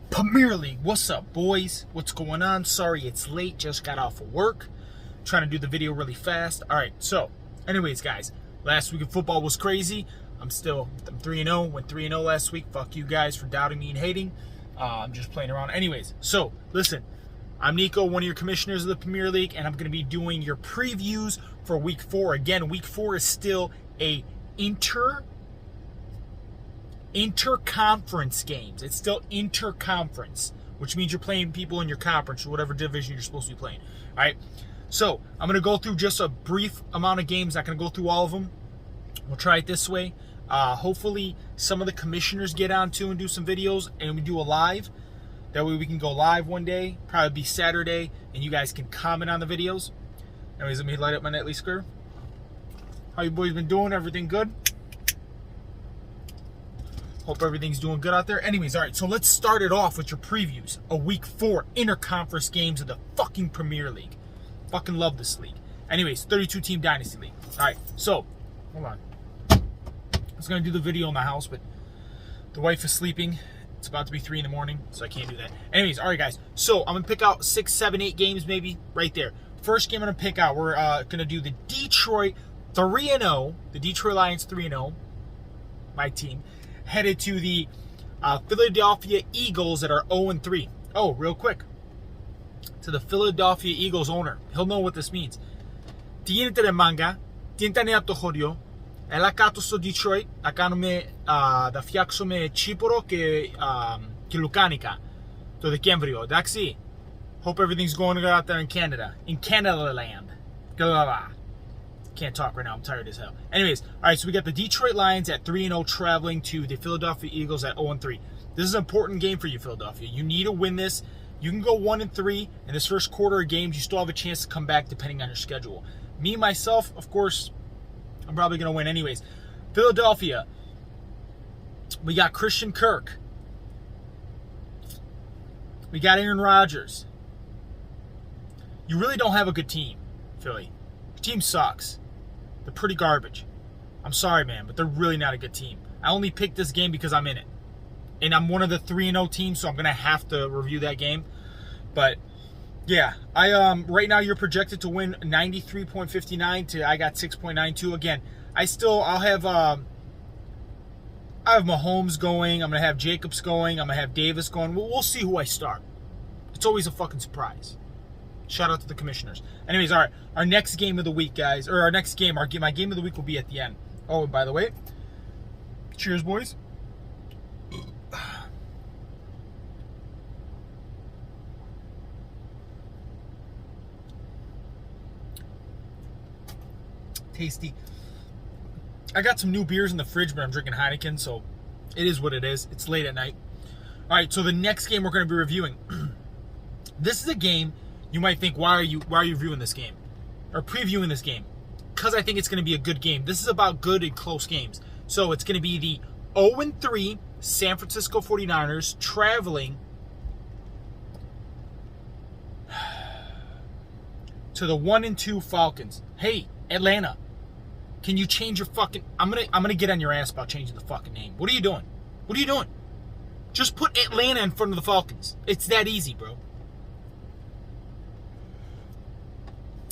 Premier League. What's up, boys? What's going on? Sorry it's late. Just got off of work. Trying to do the video really fast. All right, so anyways, guys, last week of football was crazy. I'm 3-0. Went 3-0 last week. Fuck you guys for doubting me and hating. I'm just playing around. Anyways, so listen, I'm Nico, one of your commissioners of the Premier League, and I'm going to be doing your previews for Week 4. Again, Week 4 is still a interconference games. It's still interconference, which means you're playing people in your conference or whatever division you're supposed to be playing. All right, so I'm going to go through just a brief amount of games. Not going to go through all of them. We'll try it this way. Hopefully some of the commissioners get on too and do some videos, and we do a live. That way we can go live one day, probably be Saturday, and you guys can comment on the videos. Anyways, let me light up my nightly square. How you boys been doing? Everything good? Hope everything's doing good out there. Anyways, all right, so let's start it off with your previews of Week 4 interconference games of the fucking Premier League. Fucking love this league. Anyways, 32-team Dynasty League. All right, so, hold on. I was going to do the video in my house, but the wife is sleeping. It's about to be 3 in the morning, so I can't do that. Anyways, all right, guys. So I'm going to pick out 6, 7, 8 games maybe right there. First game I'm going to pick out, we're going to do the Detroit 3-0. The Detroit Lions 3-0, my team, headed to the Philadelphia Eagles that are 0-3. Oh, real quick. To the Philadelphia Eagles owner. He'll know what this means. Tiente de manga, tiente ne atohorio. Ela kato so Detroit, akano me da fiaxo me Chiporo ke Lucanica. To the Cambrio. Daxi. Hope everything's going good out there in Canada. In Canada land. Can't talk right now. I'm tired as hell. Anyways, all right, so we got the Detroit Lions at 3-0 traveling to the Philadelphia Eagles at 0-3. This is an important game for you, Philadelphia. You need to win this. You can go 1-3 in this first quarter of games. You still have a chance to come back depending on your schedule. Me, myself, of course, I'm probably going to win anyways. Philadelphia, we got Christian Kirk. We got Aaron Rodgers. You really don't have a good team, Philly. Your team sucks. They're pretty garbage. I'm sorry, man, but they're really not a good team. I only picked this game because I'm in it. And I'm one of the 3-0 teams, so I'm going to have to review that game. But, yeah, right now you're projected to win 93.59 to I got 6.92. Again, I'll have Mahomes going. I'm going to have Jacobs going. I'm going to have Davis going. We'll see who I start. It's always a fucking surprise. Shout out to the commissioners. Anyways, all right, our next game of the week, guys, or our next game, my game of the week will be at the end. Oh, and by the way, cheers, boys. Tasty. I got some new beers in the fridge, but I'm drinking Heineken, so it is what it is. It's late at night. All right, so the next game we're going to be reviewing. This is a game you might think, why are you reviewing this game or previewing this game? Because I think it's going to be a good game. This is about good and close games. So it's going to be the 0-3 San Francisco 49ers traveling to the 1-2 Falcons. Hey, Atlanta, can you change your fucking... I'm gonna get on your ass about changing the fucking name. What are you doing? What are you doing? Just put Atlanta in front of the Falcons. It's that easy, bro.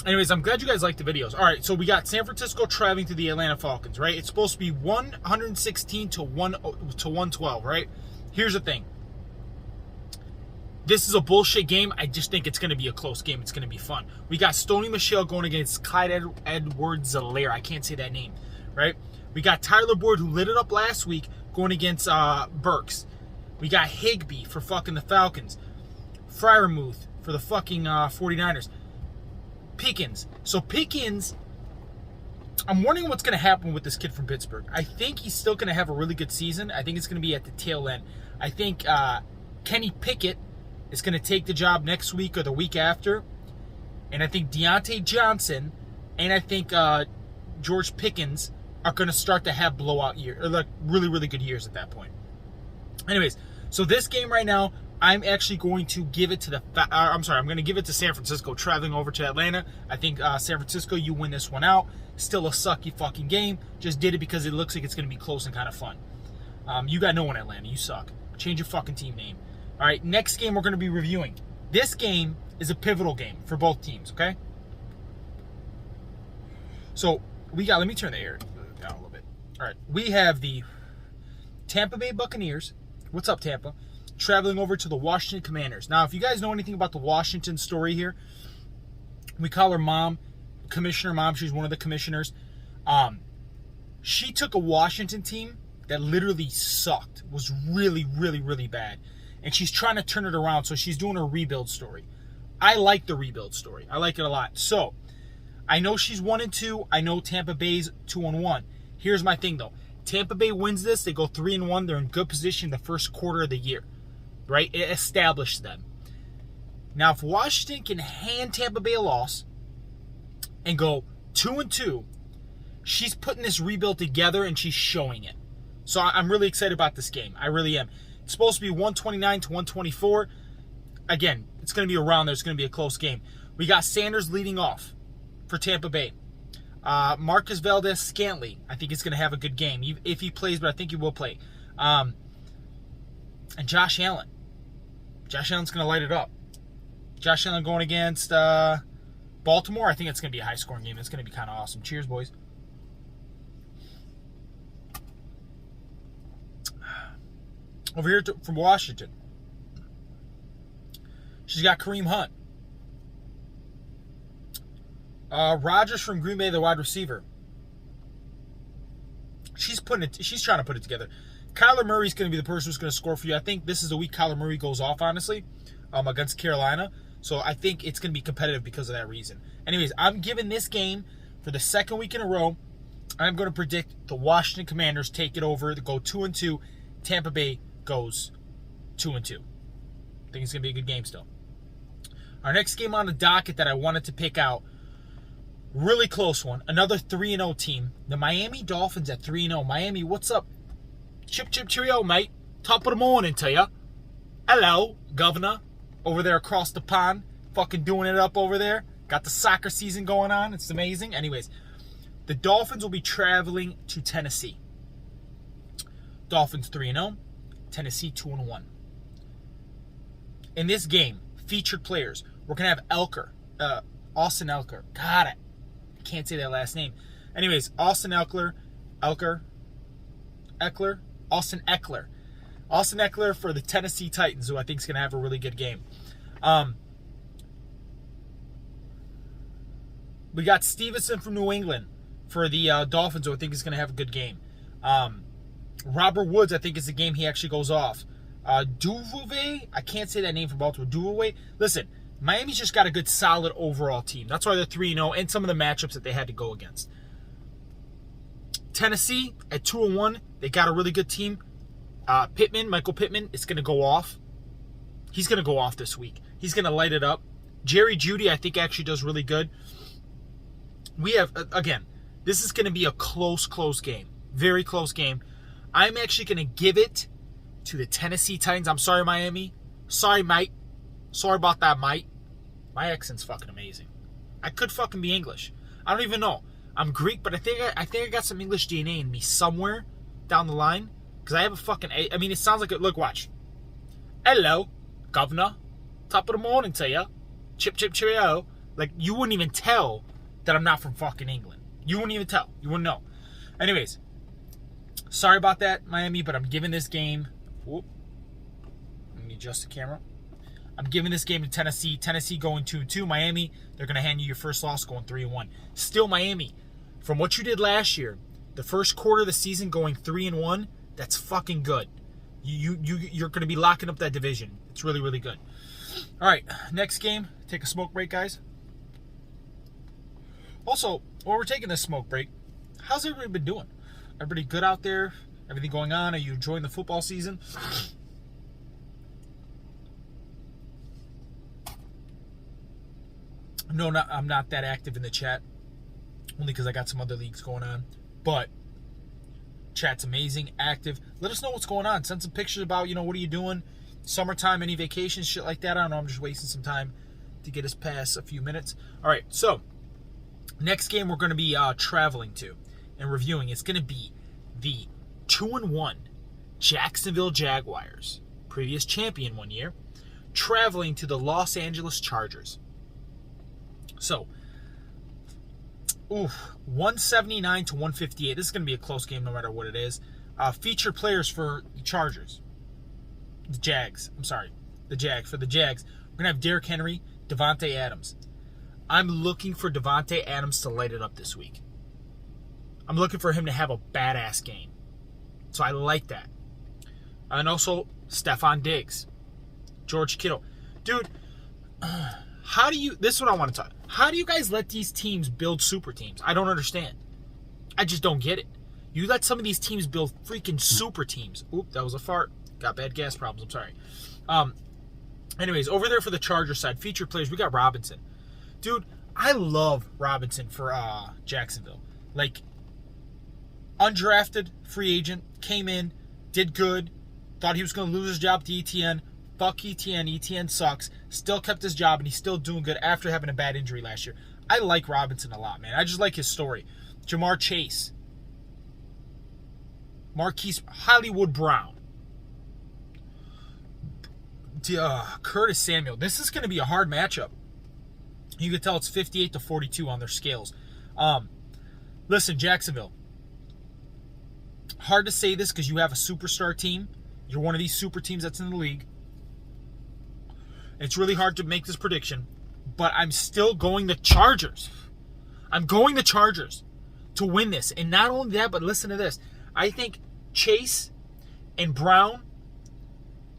Anyways, I'm glad you guys liked the videos. All right, so we got San Francisco traveling to the Atlanta Falcons, right? It's supposed to be 116 to 112, right? Here's the thing. This is a bullshit game. I just think it's going to be a close game. It's going to be fun. We got Stoney Michel going against Clyde Edwards-Helaire. I can't say that name, right? We got Tyler Boyd, who lit it up last week, going against Burks. We got Higbee for fucking the Falcons. Freiermuth for the fucking 49ers. Pickens. So Pickens, I'm wondering what's going to happen with this kid from Pittsburgh. I think he's still going to have a really good season. I think it's going to be at the tail end. I think Kenny Pickett is going to take the job next week or the week after. And I think Deontay Johnson and I think George Pickens are going to start to have blowout years, or like really, really good years at that point. Anyways, so this game right now, I'm actually going to give it to I'm going to give it to San Francisco traveling over to Atlanta. I think San Francisco, you win this one out. Still a sucky fucking game. Just did it because it looks like it's going to be close and kind of fun. You got no one, Atlanta. You suck. Change your fucking team name. All right, next game we're going to be reviewing. This game is a pivotal game for both teams, okay? So, let me turn the air down a little bit. All right, we have the Tampa Bay Buccaneers. What's up, Tampa? Traveling over to the Washington Commanders. Now, if you guys know anything about the Washington story here, we call her Mom, Commissioner Mom. She's one of the commissioners. She took a Washington team that literally sucked, was really, really, really bad. And she's trying to turn it around, so she's doing a rebuild story. I like the rebuild story. I like it a lot. So, I know she's 1-2. I know Tampa Bay's 2-1. Here's my thing, though. Tampa Bay wins this. They go 3-1. They're in good position the first quarter of the year. Right? It established them. Now, if Washington can hand Tampa Bay a loss and go 2-2, she's putting this rebuild together and she's showing it. So I'm really excited about this game. I really am. It's supposed to be 129 to 124. Again, it's going to be around there. It's going to be a close game. We got Sanders leading off for Tampa Bay. Marcus Valdez-Scantling, I think, is going to have a good game. If he plays, but I think he will play. And Josh Allen. Josh Allen's going to light it up. Josh Allen going against Baltimore. I think it's going to be a high-scoring game. It's going to be kind of awesome. Cheers, boys. Over here from Washington, she's got Kareem Hunt. Rodgers from Green Bay, the wide receiver. She's trying to put it together. Kyler Murray's going to be the person who's going to score for you. I think this is the week Kyler Murray goes off, honestly, against Carolina. So I think it's going to be competitive because of that reason. Anyways, I'm giving this game for the second week in a row. I'm going to predict the Washington Commanders take it over. They go 2-2. Tampa Bay goes 2-2. I think it's going to be a good game still. Our next game on the docket that I wanted to pick out, really close one. Another 3-0 team. The Miami Dolphins at 3-0. Miami, what's up? Chip, chip, cheerio, mate. Top of the morning to ya. Hello, governor. Over there across the pond. Fucking doing it up over there. Got the soccer season going on. It's amazing. Anyways, the Dolphins will be traveling to Tennessee. Dolphins 3-0. Tennessee 2-1. In this game, featured players. We're going to have Austin Eckler. God, I can't say that last name. Anyways, Austin Eckler for the Tennessee Titans, who I think is going to have a really good game. We got Stevenson from New England for the Dolphins, who I think is going to have a good game. Robert Woods, I think, is the game he actually goes off. Duvernay, I can't say that name from Baltimore. Duvernay. Listen, Miami's just got a good, solid overall team. That's why they're 3-0, and some of the matchups that they had to go against. Tennessee at 2-1, they got a really good team. Michael Pittman is going to go off. He's going to go off this week. He's going to light it up. Jerry Jeudy, I think, actually does really good. We have, again, this is going to be a close game. Very close game. I'm actually going to give it to the Tennessee Titans. I'm sorry, Miami. Sorry, mate. Sorry about that, mate. My accent's fucking amazing. I could fucking be English. I don't even know. I'm Greek, but I think I got some English DNA in me somewhere down the line. Because I have a fucking... I mean, it sounds like... Look, watch. Hello, governor. Top of the morning to ya. Chip, chip, cheerio. Like, you wouldn't even tell that I'm not from fucking England. You wouldn't even tell. You wouldn't know. Anyways. Sorry about that, Miami, but I'm giving this game... Whoop. Let me adjust the camera. I'm giving this game to Tennessee. Tennessee going 2-2. Miami, they're going to hand you your first loss going 3-1. Still, Miami, from what you did last year, the first quarter of the season going 3-1, that's fucking good. You're going to be locking up that division. It's really, really good. All right, next game. Take a smoke break, guys. Also, while we're taking this smoke break, how's everybody been doing? Everybody good out there? Everything going on? Are you enjoying the football season? No, I'm not that active in the chat. Only because I got some other leagues going on. But chat's amazing, active. Let us know what's going on. Send some pictures about, what are you doing? Summertime, any vacations, shit like that. I don't know. I'm just wasting some time to get us past a few minutes. All right, so next game we're going to be traveling to and reviewing. It's going to be the 2-1 Jacksonville Jaguars previous champion one year, traveling to the Los Angeles Chargers. So, 179 to 158. This is going to be a close game no matter what it is. Featured players for the Chargers. The Jags. For the Jags, we're going to have Derrick Henry, Devontae Adams. I'm looking for Devontae Adams to light it up this week. I'm looking for him to have a badass game. So I like that. And also, Stephon Diggs. George Kittle. Dude, this is what I want to talk. How do you guys let these teams build super teams? I don't understand. I just don't get it. You let some of these teams build freaking super teams. Oop, that was a fart. Got bad gas problems. I'm sorry. Anyways, over there for the Chargers side, featured players, we got Robinson. Dude, I love Robinson for Jacksonville. Like, undrafted, free agent, came in, did good, thought he was going to lose his job to ETN. Fuck ETN. ETN sucks. Still kept his job, and he's still doing good after having a bad injury last year. I like Robinson a lot, man. I just like his story. Jamar Chase. Marquise Hollywood Brown. Curtis Samuel. This is going to be a hard matchup. You can tell it's 58 to 42 on their scales. Listen, Jacksonville. Hard to say this because you have a superstar team. You're one of these super teams that's in the league. It's really hard to make this prediction, but I'm still going the Chargers. I'm going the Chargers to win this. And not only that, but listen to this. I think Chase and Brown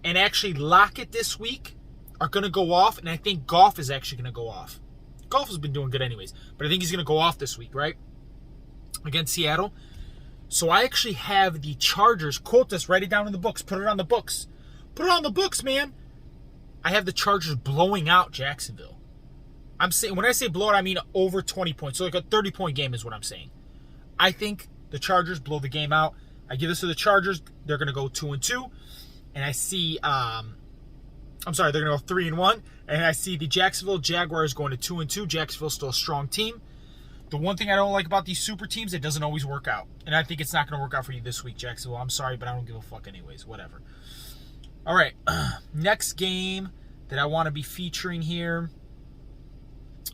and actually Lockett this week are going to go off, and I think Goff is actually going to go off. Goff has been doing good anyways, but I think he's going to go off this week, right? Against Seattle. So I actually have the Chargers. Quote this, write it down in the books. Put it on the books. Put it on the books, man. I have the Chargers blowing out Jacksonville. I'm saying, when I say blowout, I mean over 20 points. So like a 30-point game is what I'm saying. I think the Chargers blow the game out. I give this to the Chargers. They're going to go 2-2. And I see, they're going to go 3-1. And I see the Jacksonville Jaguars going to 2-2. Jacksonville's still a strong team. The one thing I don't like about these super teams, it doesn't always work out. And I think it's not going to work out for you this week, Jacksonville. I'm sorry, but I don't give a fuck anyways. Whatever. All right. Next game that I want to be featuring here,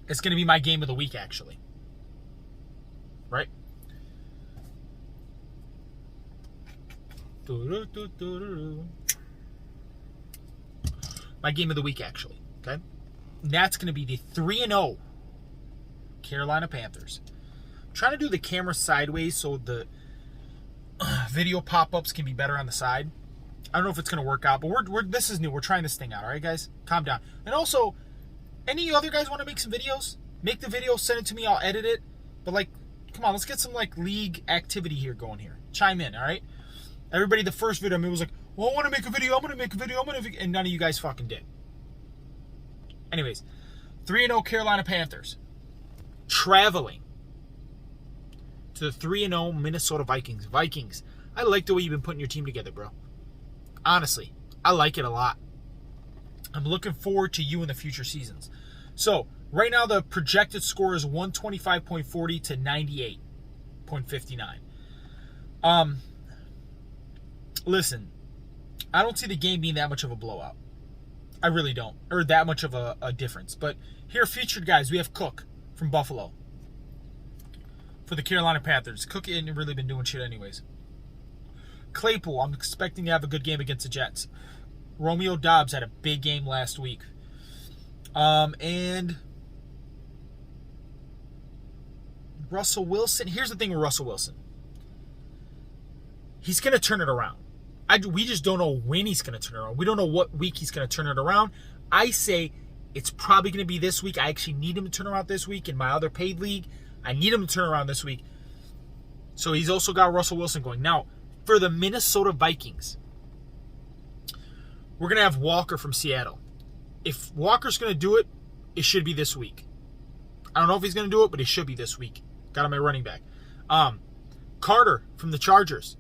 it's going to be my game of the week, actually. Right? My game of the week, actually. Okay? And that's going to be the 3-0 Carolina Panthers. I'm trying to do the camera sideways so the video pop-ups can be better on the side. I don't know if it's going to work out, but this is new. We're trying this thing out, all right, guys? Calm down. And also, any of you other guys want to make some videos? Make the video, send it to me, I'll edit it. But, like, come on, let's get some, like, league activity here going here. Chime in, all right? Everybody, the first video, I mean, was like, well, I want to make a video, and none of you guys fucking did. Anyways, 3-0 Carolina Panthers. Traveling to the 3-0 Minnesota Vikings. Vikings, I like the way you've been putting your team together, bro. Honestly, I like it a lot. I'm looking forward to you in the future seasons. So, right now the projected score is 125.40 to 98.59. Listen, I don't see the game being that much of a blowout. I really don't. Or that much of a difference. But here, featured guys, we have Cook from Buffalo for the Carolina Panthers. Cook ain't really been doing shit anyways. Claypool, I'm expecting to have a good game against the Jets. Romeo Doubs had a big game last week. And Russell Wilson. Here's the thing with Russell Wilson. He's going to turn it around. We just don't know when he's going to turn it around. We don't know what week he's going to turn it around. I say it's probably going to be this week. I actually need him to turn around this week in my other paid league. I need him to turn around this week. So he's also got Russell Wilson going. Now, for the Minnesota Vikings, we're going to have Walker from Seattle. If Walker's going to do it, it should be this week. I don't know if he's going to do it, but it should be this week. Got on my running back. Carter from the Chargers.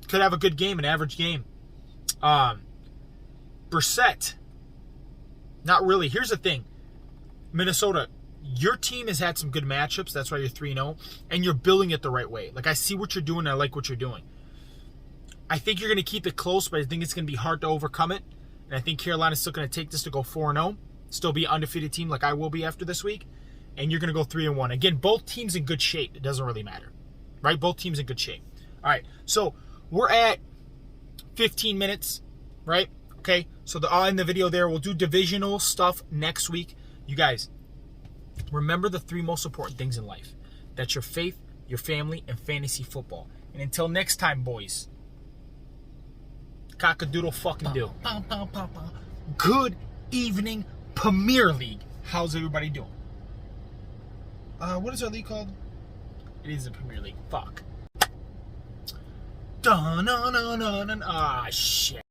Could have a good game, an average game. Brissett. Not really. Here's the thing. Minnesota, your team has had some good matchups. That's why you're 3-0. And you're building it the right way. Like, I see what you're doing, and I like what you're doing. I think you're going to keep it close, but I think it's going to be hard to overcome it. And I think Carolina's still going to take this to go 4-0. Still be an undefeated team like I will be after this week. And you're going to go 3-1. Again, both teams in good shape. It doesn't really matter. Right? Both teams in good shape. All right. So we're at 15 minutes. Right? Okay. So I'll end the video there. We'll do divisional stuff next week. You guys, remember the 3 most important things in life. That's your faith, your family, and fantasy football. And until next time, boys. Cock-a-doodle fucking do. Good evening, Premier League. How's everybody doing? What is our league called? It is the Premier League. Fuck. Ah, shit.